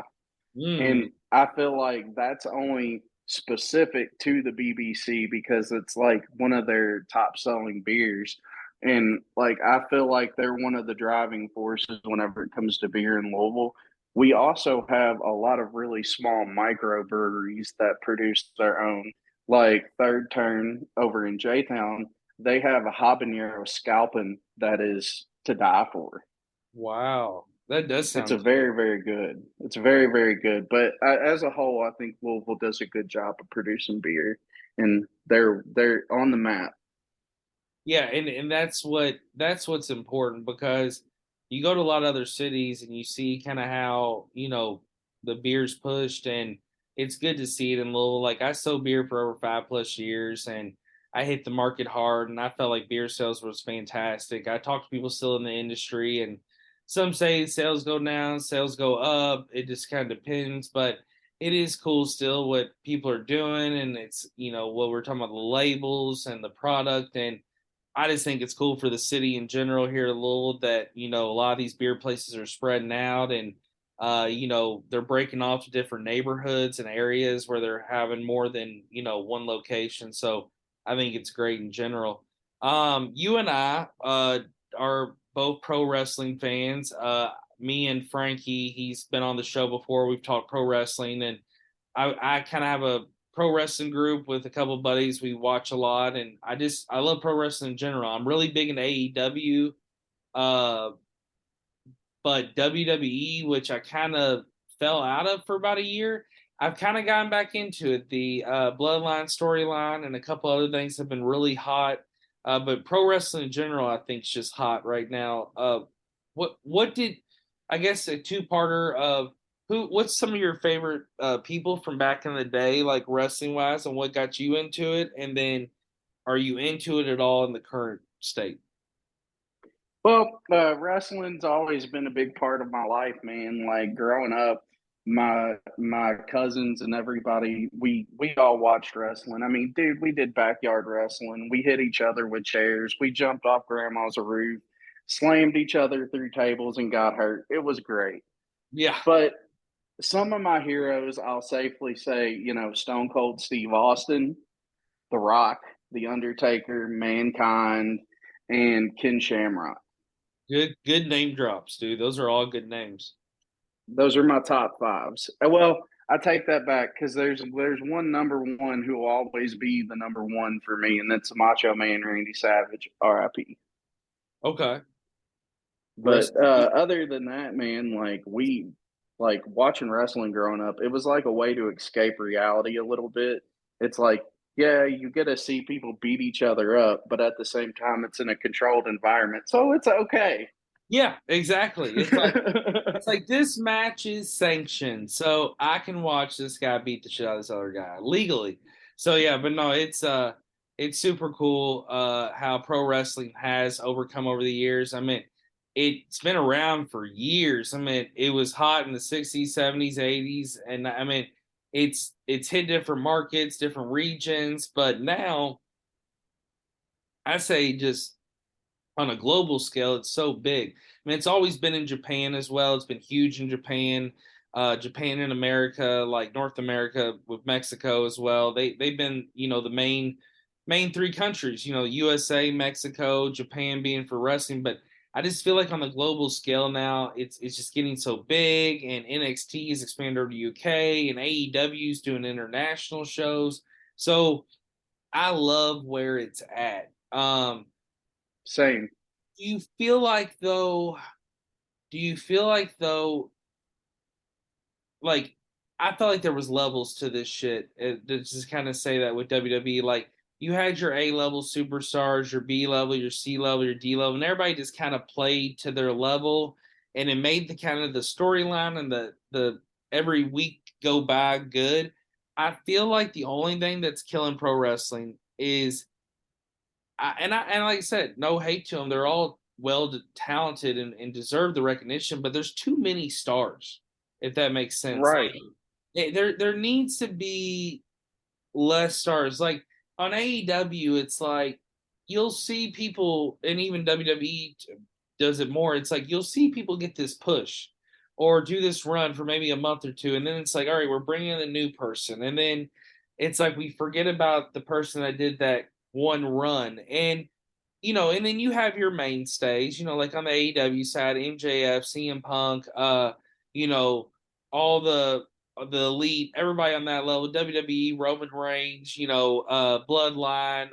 Mm. And I feel like that's only specific to the BBC because it's like one of their top selling beers. And like I feel like they're one of the driving forces whenever it comes to beer in Louisville. We also have a lot of really small microbreweries that produce their own, like Third Turn over in J Town. They have a habanero scalping that is to die for. Wow, that does It's sound a good. very, very good. It's very, very good. But as a whole, I think Louisville does a good job of producing beer, and they're on the map. Yeah, and that's what's important because you go to a lot of other cities and you see kind of how, the beer's pushed, and it's good to see it in Louisville. Like I sold beer for over 5 plus years, and I hit the market hard, and I felt like beer sales was fantastic. I talked to people still in the industry, and some say sales go down, sales go up. It just kind of depends, but it is cool still what people are doing, and it's, what we're talking about, the labels and the product. And I just think it's cool for the city in general here in Louisville that, a lot of these beer places are spreading out, and, they're breaking off to different neighborhoods and areas where they're having more than, one location. So I think it's great in general. You and I are both pro wrestling fans. Me and Frankie, he's been on the show before. We've talked pro wrestling, and I kind of have a pro wrestling group with a couple of buddies. We watch a lot, and I love pro wrestling in general. I'm really big into AEW, uh, but WWE, which I kind of fell out of for about a year, I've kind of gotten back into it. The Bloodline storyline and a couple other things have been really hot. But pro wrestling in general, I think, is just hot right now. What did, I guess, a two parter of what's some of your favorite people from back in the day, like wrestling wise, and what got you into it? And then are you into it at all in the current state? Well, wrestling's always been a big part of my life, man. Like growing up, my cousins and everybody, we all watched wrestling. I mean, dude, we did backyard wrestling. We hit each other with chairs. We jumped off grandma's roof, slammed each other through tables, and got hurt. It was great. Yeah, But some of my heroes, I'll safely say, Stone Cold Steve Austin, The Rock, The Undertaker, Mankind, and Ken Shamrock. good name drops, dude. Those are all good names. Those are my top fives. Well, I take that back because there's one number one who will always be the number one for me, and that's Macho Man Randy Savage, R.I.P. Okay, But rest in peace. other than that, man, like watching wrestling growing up, it was like a way to escape reality a little bit. It's like, yeah, you get to see people beat each other up, but at the same time, it's in a controlled environment, so it's okay. Yeah, exactly. It's like this match is sanctioned, so I can watch this guy beat the shit out of this other guy legally. So yeah, but no, it's super cool how pro wrestling has overcome over the years. I mean, it's been around for years. I mean, it was hot in the 60s, 70s, 80s, and I mean, it's hit different markets, different regions, but now I say just on a global scale, it's so big. I mean, it's always been in Japan as well. It's been huge in Japan, Japan and America, like North America with Mexico as well. They've been, the main three countries. USA, Mexico, Japan being for wrestling. But I just feel like on the global scale now, it's just getting so big. And NXT is expanded over to UK, and AEW is doing international shows. So I love where it's at. Same. Do you feel like though? Do you feel like though? Like I felt like there was levels to this shit. To just kind of say that with WWE, like you had your A level superstars, your B level, your C level, your D level, and everybody just kind of played to their level, and it made the kind of the storyline and the every week go by good. I feel like the only thing that's killing pro wrestling is and like I said, no hate to them. They're all talented and deserve the recognition, but there's too many stars, if that makes sense. Right. Like there needs to be less stars. Like on AEW, it's like you'll see people, and even WWE does it more. It's like you'll see people get this push or do this run for maybe a month or two, and then it's like, all right, we're bringing in a new person, and then it's like we forget about the person that did that one run, and then you have your mainstays, like on the AEW side, MJF, CM Punk, all the elite, everybody on that level, WWE, Roman Reigns, Bloodline,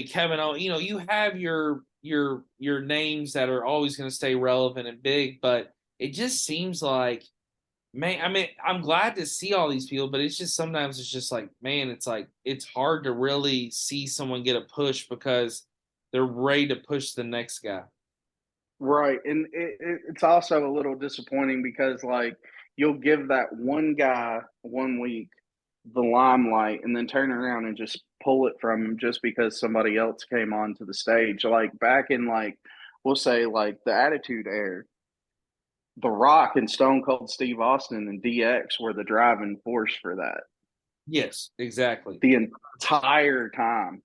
Kevin O. You have your names that are always going to stay relevant and big, but it just seems like, man, I mean, I'm glad to see all these people, but it's just sometimes it's just man, it's hard to really see someone get a push because they're ready to push the next guy. Right, and it's also a little disappointing because you'll give that one guy 1 week the limelight and then turn around and just pull it from him just because somebody else came onto the stage. Like back in we'll say the Attitude Era, The Rock and Stone Cold Steve Austin and DX were the driving force for that Yes, exactly. the entire time.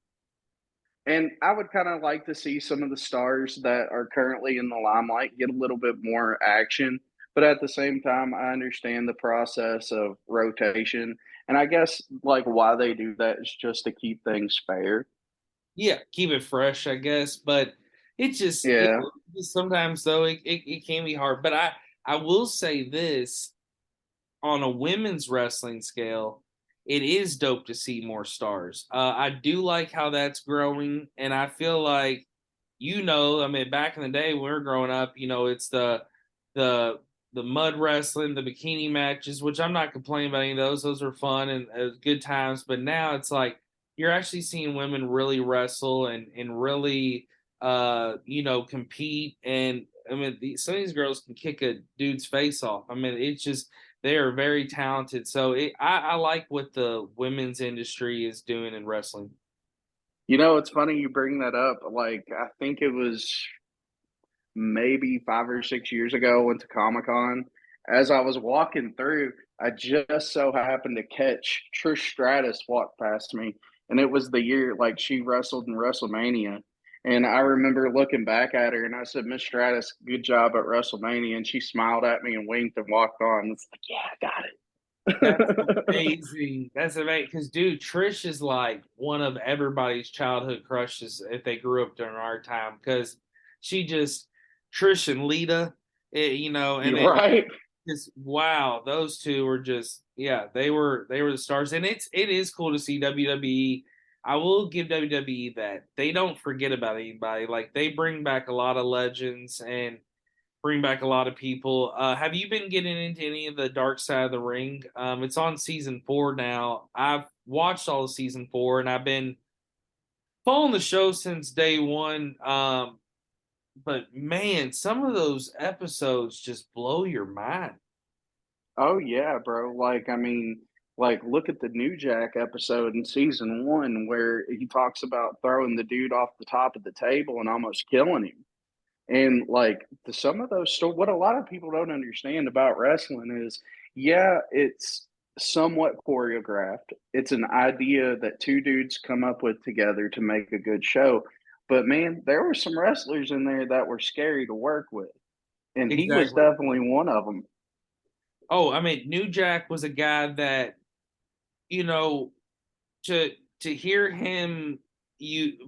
And I would kind of like to see some of the stars that are currently in the limelight get a little bit more action. But at the same time, I understand the process of rotation. And I guess why they do that is just to keep things fair. Yeah, keep it fresh, I guess. But it's just, Yeah. sometimes though it can be hard. But I will say this, on a women's wrestling scale, it is dope to see more stars. I do like how that's growing, and I feel like, I mean, back in the day when we were growing up, it's the the mud wrestling, the bikini matches, which I'm not complaining about any of those. Those are fun and good times. But now it's like you're actually seeing women really wrestle and really compete. And I mean, some of these girls can kick a dude's face off. I mean, it's just they are very talented. So I like what the women's industry is doing in wrestling. It's funny you bring that up. I think it was maybe 5 or 6 years ago, I went to Comic Con. As I was walking through, I just so happened to catch Trish Stratus walk past me, and it was the year she wrestled in WrestleMania. And I remember looking back at her, and I said, "Miss Stratus, good job at WrestleMania." And she smiled at me and winked and walked on. It's like, yeah, I got That's it. amazing. That's amazing. Because, dude, Trish is like one of everybody's childhood crushes if they grew up during our time. Because she just, Trish and Lita, and You're then right. just wow, those two were just, yeah, they were the stars. And it is cool to see WWE. I will give WWE that they don't forget about anybody. Like they bring back a lot of legends and bring back a lot of people. Have you been getting into any of the Dark Side of the Ring? It's on season 4 now. I've watched all of season 4 and I've been following the show since day one. But man, some of those episodes just blow your mind. Oh yeah, bro. I mean, look at the New Jack episode in season one where he talks about throwing the dude off the top of the table and almost killing him. And some of those stories, what a lot of people don't understand about wrestling is, yeah, it's somewhat choreographed. It's an idea that two dudes come up with together to make a good show. But man, there were some wrestlers in there that were scary to work with, and he was Exactly. definitely one of them. Oh, I mean, New Jack was a guy that, you know, to hear him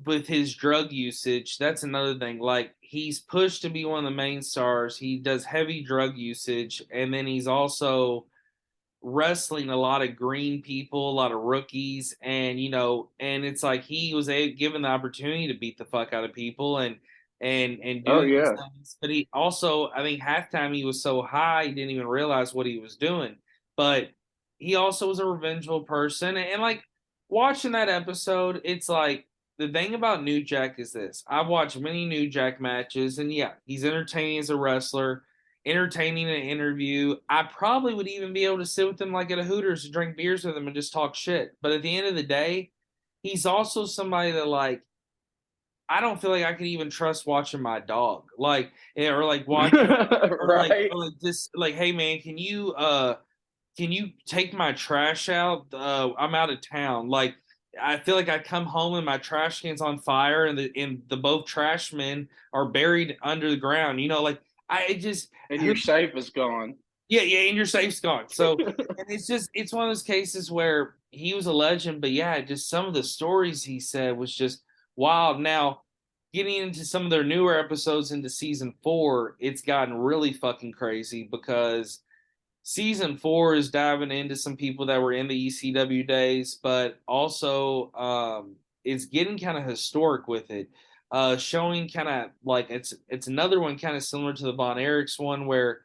with his drug usage, that's another thing. Like he's pushed to be one of the main stars. He does heavy drug usage, and then he's also wrestling a lot of green people, a lot of rookies, and and it's like he was given the opportunity to beat the fuck out of people and Oh do these yeah. things. But he also, I think, halftime he was so high he didn't even realize what he was doing. But he also was a revengeful person, and like watching that episode, it's like the thing about New Jack is this: I've watched many New Jack matches, and yeah, he's entertaining as a wrestler, entertaining an interview. I probably would even be able to sit with him like at a Hooters and drink beers with him and just talk shit. But at the end of the day, he's also somebody that like I don't feel like I could even trust watching my dog. Like or like watching Right. or like just like, hey man, can you take my trash out? I'm out of town. Like I feel like I come home and my trash can's on fire and the both trash men are buried under the ground. Like I just And who your safe is gone. yeah, yeah, and your safe's gone. So, and it's one of those cases where he was a legend, but yeah, just some of the stories he said was just wild. Now, getting into some of their newer episodes into season 4, it's gotten really fucking crazy because season 4 is diving into some people that were in the ECW days, but also it's getting kind of historic with it. Showing kind of like it's another one kind of similar to the Von Erichs one where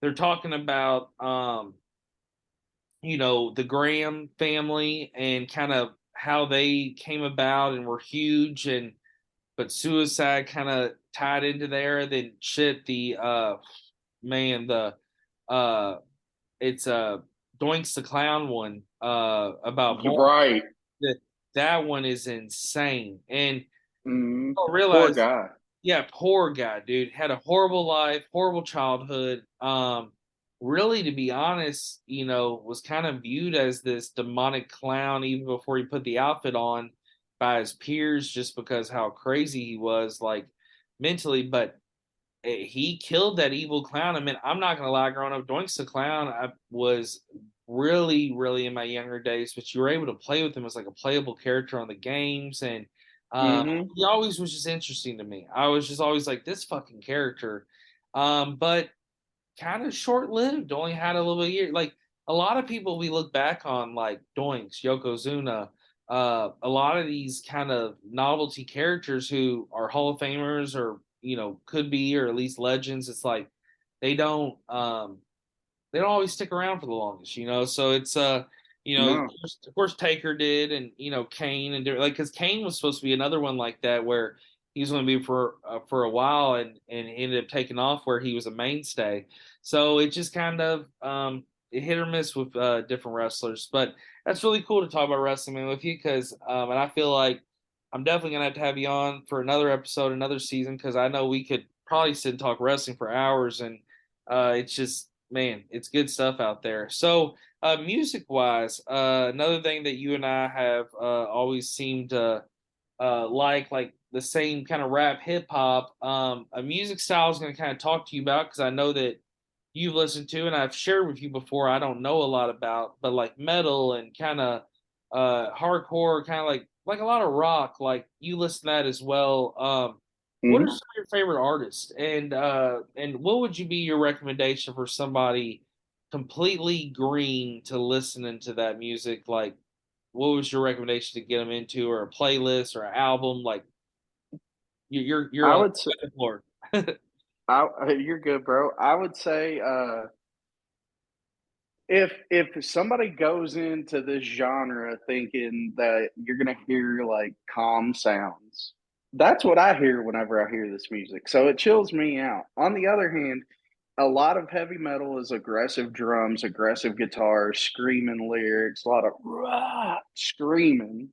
they're talking about the Graham family and kind of how they came about and were huge, and but suicide kind of tied into there. Then shit, the man, the uh it's Doinks the Clown one about more Right. that that one is insane. And I Poor realize, guy. yeah, poor guy, dude, had a horrible life, horrible childhood. Really, to be honest, was kind of viewed as this demonic clown even before he put the outfit on by his peers, just because how crazy he was, like mentally. But he killed that evil clown. I mean, I'm not gonna lie, growing up, Doinks the Clown, I was really, really in my younger days, but you were able to play with him as like a playable character on the games, and Mm-hmm. he always was just interesting to me. I was just always like this fucking character, but kind of short lived. Only had a little year. Like a lot of people we look back on, like Doinks, Yokozuna, a lot of these kind of novelty characters who are Hall of Famers or could be or at least legends. It's like they don't they don't always stick around for the longest, So it's No. of course Taker did, and Kane and like because Kane was supposed to be another one like that where he was going to be for a while and ended up taking off where he was a mainstay. So it just kind of it hit or miss with different wrestlers, but that's really cool to talk about wrestling man, with you because and I feel like I'm definitely gonna have to have you on for another episode, another season because I know we could probably sit and talk wrestling for hours and it's just man, it's good stuff out there. So, music wise, another thing that you and I have always seemed to like the same kind of rap hip hop. A music style is going to kind of talk to you about because I know that you've listened to and I've shared with you before. I don't know a lot about, but like metal and kind of hardcore, kind of like a lot of rock. Like you listen to that as well. What are Mm-hmm. some of your favorite artists, and what would you be your recommendation for somebody completely green to listening to that music? Like, what was your recommendation to get them into, or a playlist, or an album? Like, you're I on would say, the floor. you're good, bro. I would say, if somebody goes into this genre thinking that you're gonna hear like calm sounds, that's what I hear whenever I hear this music. So it chills me out. On the other hand, a lot of heavy metal is aggressive drums, aggressive guitars, screaming lyrics, a lot of rah, screaming,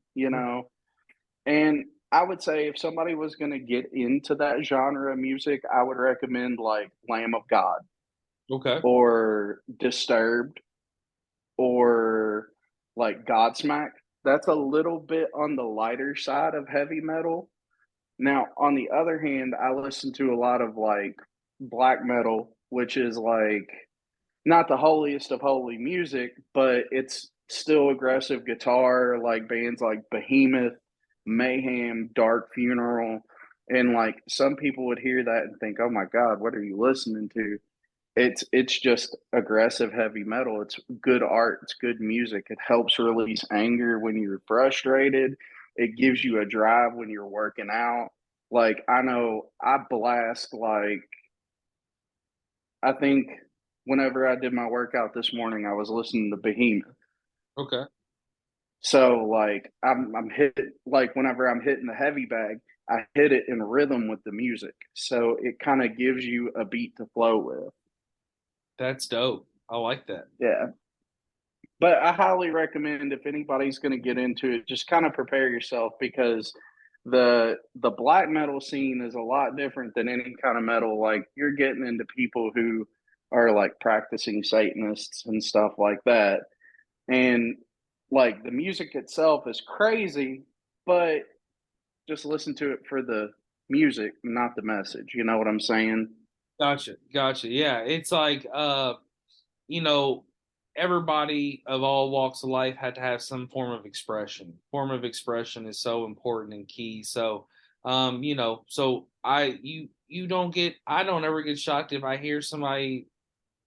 And I would say if somebody was going to get into that genre of music, I would recommend like Lamb of God Okay, or Disturbed or like Godsmack. That's a little bit on the lighter side of heavy metal. Now, on the other hand, I listen to a lot of like black metal, which is like not the holiest of holy music, but it's still aggressive guitar, like bands like Behemoth, Mayhem, Dark Funeral. And like some people would hear that and think, oh my God, what are you listening to? It's just aggressive heavy metal. It's good art, it's good music. It helps release anger when you're frustrated. It gives you a drive when you're working out. Like I know I blast like I think whenever I did my workout this morning, I was listening to Behemoth. okay. So like I'm hit like whenever I'm hitting the heavy bag, I hit it in rhythm with the music. So it kind of gives you a beat to flow with. That's dope. I like that. Yeah. But I highly recommend if anybody's going to get into it, just kind of prepare yourself because the black metal scene is a lot different than any kind of metal. Like you're getting into people who are like practicing Satanists and stuff like that. And like the music itself is crazy, but just listen to it for the music, not the message. You know what I'm saying? Gotcha, gotcha. Yeah, it's like you know, everybody of all walks of life had to have some form of expression. Form of expression is so important and key. So, So you don't get, I don't ever get shocked if I hear somebody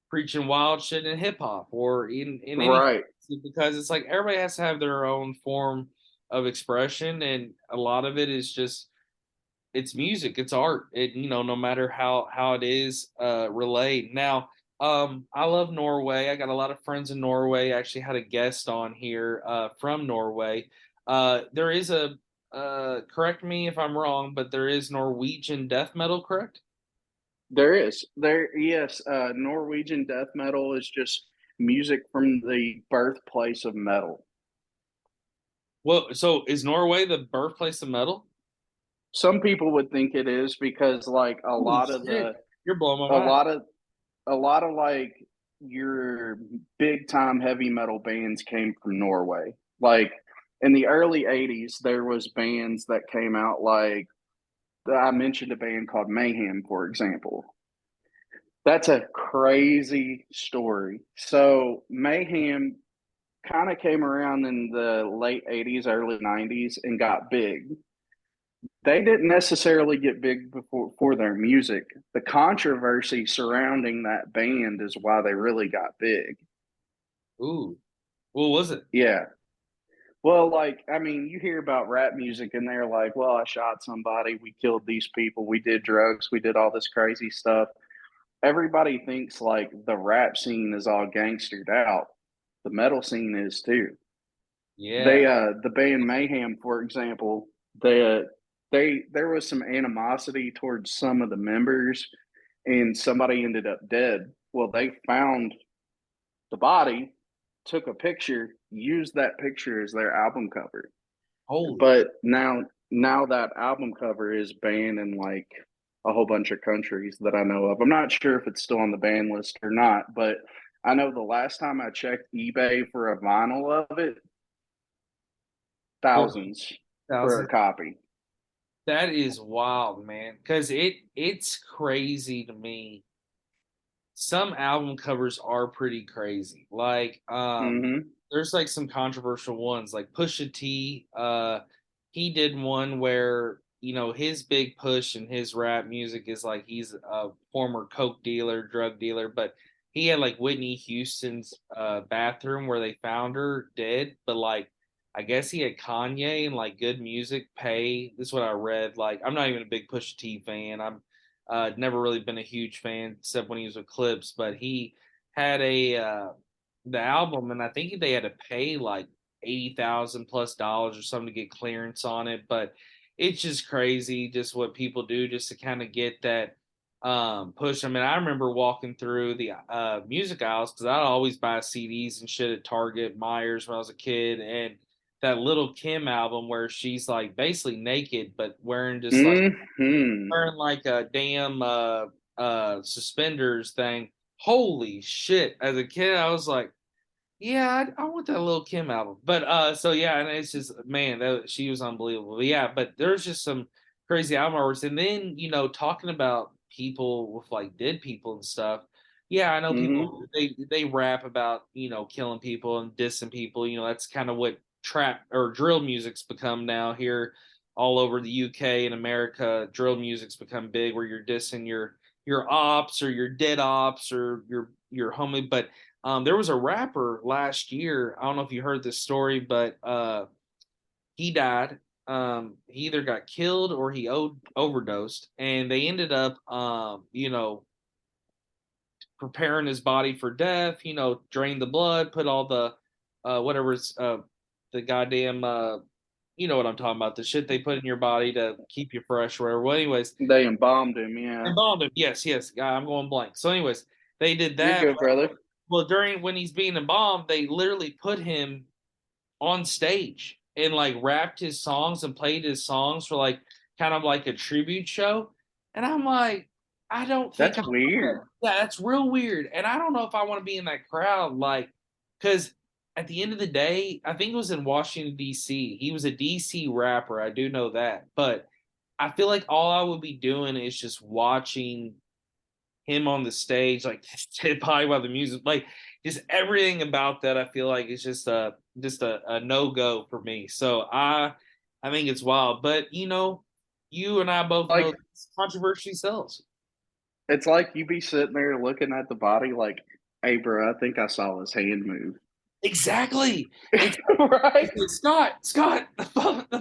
preaching wild shit in hip hop or in any, Right. because it's like everybody has to have their own form of expression, and a lot of it is just, it's music, it's art. It, no matter how it is relayed. Now, I love Norway. I got a lot of friends in Norway. I actually had a guest on here from Norway. There is a correct me if I'm wrong, but there is Norwegian death metal, correct? There is. Yes, Norwegian death metal is just music from the birthplace of metal. Well, so is Norway the birthplace of metal? Some people would think it is because like Holy shit, you're blowing my a mind. lot of like your big time heavy metal bands came from Norway. Like in the early 80s there was bands that came out like I mentioned a band called Mayhem, for example. That's a crazy story. So Mayhem kind of came around in the late 80s, early 90s and got big. They didn't necessarily get big before for their music. The controversy surrounding that band is why they really got big. Ooh, what was it? Yeah. Well, like, I mean, you hear about rap music and they're like, well, I shot somebody, we killed these people, we did drugs, we did all this crazy stuff. Everybody thinks like the rap scene is all gangstered out. The metal scene is too. Yeah. The band Mayhem, for example, they there was some animosity towards some of the members, and somebody ended up dead. Well, they found the body, took a picture, used that picture as their album cover. Holy. But now that album cover is banned in like a whole bunch of countries that I know of. I'm not sure if it's still on the ban list or not, but I know the last time I checked eBay for a vinyl of it, What, thousands for a 1,000? copy. That is wild, man. Because it's crazy to me. Some album covers are pretty crazy. Like, Mm-hmm. there's like some controversial ones, like Pusha T. He did one where, his big push in his rap music is like he's a former coke dealer, drug dealer, but he had like Whitney Houston's bathroom where they found her dead, but like I guess he had Kanye and like Good Music pay. This is what I read. Like, I'm not even a big Pusha T fan. I'm never really been a huge fan except when he was with Clips, but he had a the album, and I think they had to pay like 80,000 plus dollars or something to get clearance on it. But it's just crazy, just what people do just to kind of get that push. I mean, I remember walking through the music aisles because I'd always buy CDs and shit at Target, Myers when I was a kid, and that Little Kim album where she's like basically naked but wearing just like Mm-hmm. wearing like a damn suspenders thing. Holy shit. As a kid, I was like, yeah, I want that Little Kim album. But so yeah, and it's just, man, she was unbelievable. But yeah, but there's just some crazy album artists. And then, talking about people with like dead people and stuff. Yeah, I know people, Mm-hmm. they rap about, killing people and dissing people. That's kind of what trap or drill music's become now here all over the UK and America. Drill music's become big where you're dissing your ops or your dead ops or your homie. But there was a rapper last year. I don't know if you heard this story, but he died. He either got killed or he overdosed, and they ended up, preparing his body for death. Drain the blood, put all the whatever's the goddamn you know what I'm talking about, the shit they put in your body to keep you fresh or whatever. Well, anyways, They embalmed him. Yeah, embalmed him. Yes, yes. I'm going blank. So, anyways, they did you're that. good, brother. Well, during when he's being embalmed, they literally put him on stage and like rapped his songs and played his songs for like kind of like a tribute show. And I'm like, I don't think That's I weird. yeah, that's real weird. And I don't know if I want to be in that crowd, like, because at the end of the day, I think it was in Washington, D.C. He was a D.C. rapper. I do know that. But I feel like all I would be doing is just watching him on the stage, like probably about the music, like just everything about that. I feel like it's just a no go for me. So I think it's wild, but you and I both know Like controversy sells. it's like you be sitting there looking at the body like, hey, bro, I think I saw his hand move. Exactly. It's Right? Scott,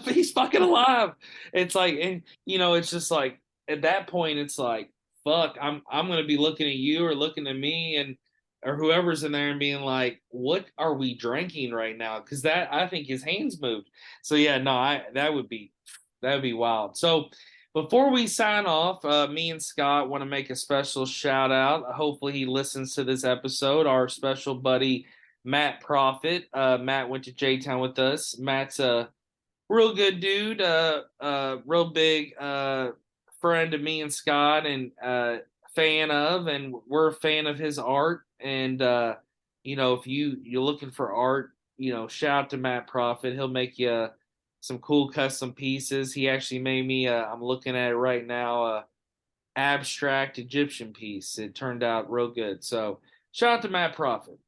he's fucking alive. It's like, and it's just like at that point, it's like, fuck, I'm gonna be looking at you or looking at me and or whoever's in there and being like, what are we drinking right now? Because that I think his hands moved. So yeah, no, I that would be wild. So before we sign off, me and Scott want to make a special shout out. Hopefully he listens to this episode. Our special buddy Matt Profit. Matt went to J Town with us. Matt's a real good dude, real big friend of me and Scott, and fan of, and we're a fan of his art. And if you're looking for art, shout out to Matt Profit. He'll make you some cool custom pieces. He actually made me. I'm looking at it right now. Abstract Egyptian piece. It turned out real good. So shout out to Matt Profit.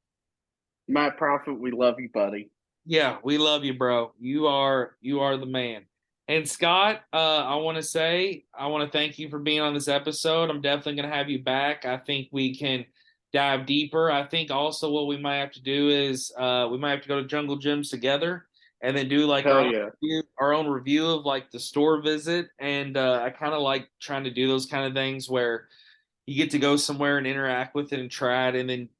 My prophet, we love you, buddy. Yeah, we love you, bro. You are the man. And Scott, I want to say I want to thank you for being on this episode. I'm definitely going to have you back. I think we can dive deeper. I think also what we might have to do is we might have to go to Jungle Gyms together and then do like Hell yeah. our own review of like the store visit. And I kind of like trying to do those kind of things where you get to go somewhere and interact with it and try it and then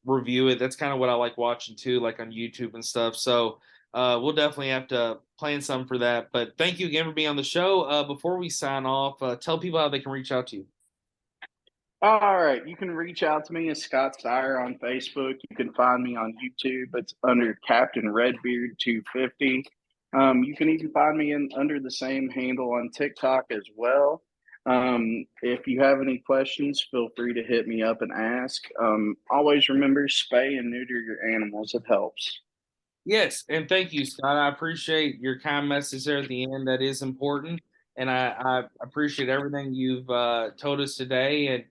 review it. That's kind of what I like watching too, like on YouTube and stuff. So we'll definitely have to plan some for that. But thank you again for being on the show. Before we sign off, tell people how they can reach out to you. All right. You can reach out to me as Scott Steier on Facebook. You can find me on YouTube. It's under Captain Redbeard 250. You can even find me under the same handle on TikTok as well. If you have any questions, feel free to hit me up and ask. Always remember, spay and neuter your animals. It helps. Yes, and thank you, Scott. I appreciate your kind message there at the end. That is important, and I appreciate everything you've told us today. And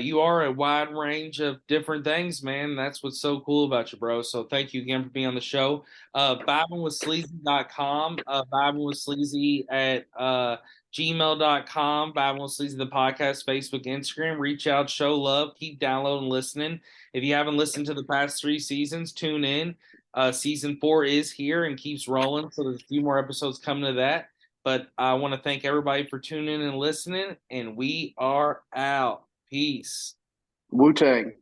you are a wide range of different things, man. That's what's so cool about you, bro. So thank you again for being on the show. Vibingwithsleazy.com, vibingwithsleazy at gmail.com, Vibingwithsleazy, the podcast, Facebook, Instagram. Reach out, show love, keep downloading, listening. If you haven't listened to the past 3 seasons, tune in. Season 4 is here and keeps rolling, so there's a few more episodes coming to that. But I want to thank everybody for tuning in and listening, and we are out. Peace. Wu Tang.